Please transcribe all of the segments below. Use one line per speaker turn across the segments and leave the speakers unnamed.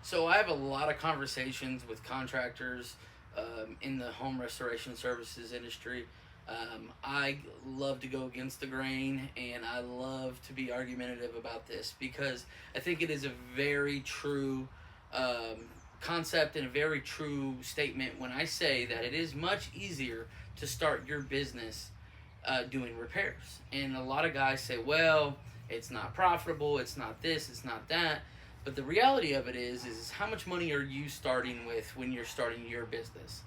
So I have a lot of conversations with contractors in the home restoration services industry. I love to go against the grain, and I love to be argumentative about this because I think it is a very true um, concept and a very true statement when I say that it is much easier to start your business doing repairs. And a lot of guys say, well, it's not profitable, it's not this, it's not that. But the reality of it is how much money are you starting with when you're starting your business?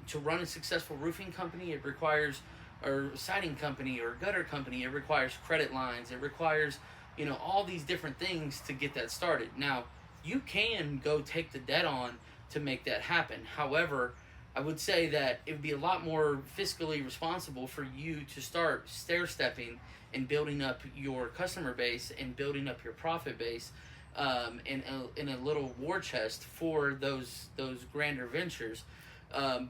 To run a successful roofing company, it requires, or siding company, or gutter company, it requires credit lines. It requires, all these different things to get that started. Now, you can go take the debt on to make that happen. However, I would say that it would be a lot more fiscally responsible for you to start stair stepping and building up your customer base and building up your profit base in a little war chest for those grander ventures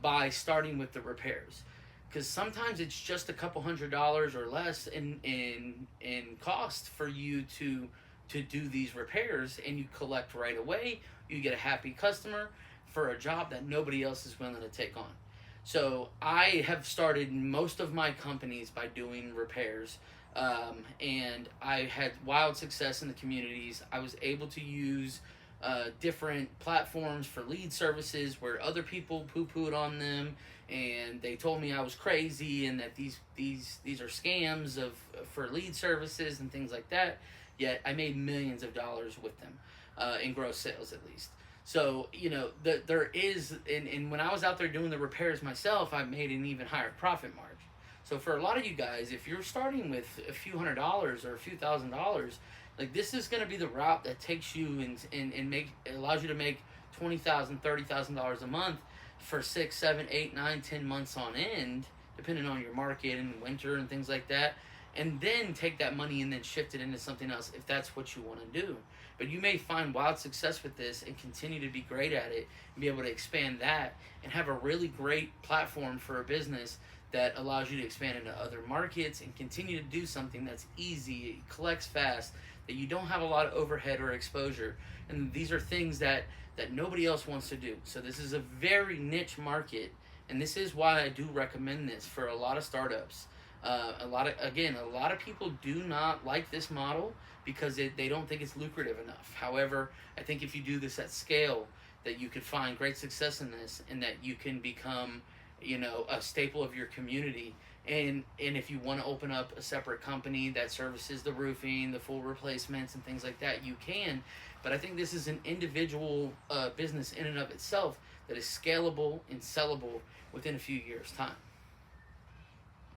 by starting with the repairs. Because sometimes it's just a couple $100s or less in cost for you to do these repairs, and you collect right away. You get a happy customer for a job that nobody else is willing to take on. So I have started most of my companies by doing repairs, and I had wild success in the communities. I was able to use different platforms for lead services where other people poo-pooed on them, and they told me I was crazy and that these are scams of for lead services and things like that. Yet I made millions of dollars with them in gross sales, at least. So there is, and when I was out there doing the repairs myself, I made an even higher profit margin. So for a lot of you guys, if you're starting with a few $100s or a few $1,000s, like this is going to be the route that takes you and allows you to make $20,000, $30,000 a month for 6, 7, 8, 9, 10 months on end, depending on your market and winter and things like that. And then take that money and then shift it into something else if that's what you want to do. But you may find wild success with this and continue to be great at it and be able to expand that and have a really great platform for a business that allows you to expand into other markets and continue to do something that's easy, collects fast, that you don't have a lot of overhead or exposure. And these are things that nobody else wants to do. So this is a very niche market, and this is why I do recommend this for a lot of startups. A lot of people do not like this model because they don't think it's lucrative enough. However, I think if you do this at scale, that you could find great success in this, and that you can become, a staple of your community. And if you want to open up a separate company that services the roofing, the full replacements, and things like that, you can. But I think this is an individual business in and of itself that is scalable and sellable within a few years' time.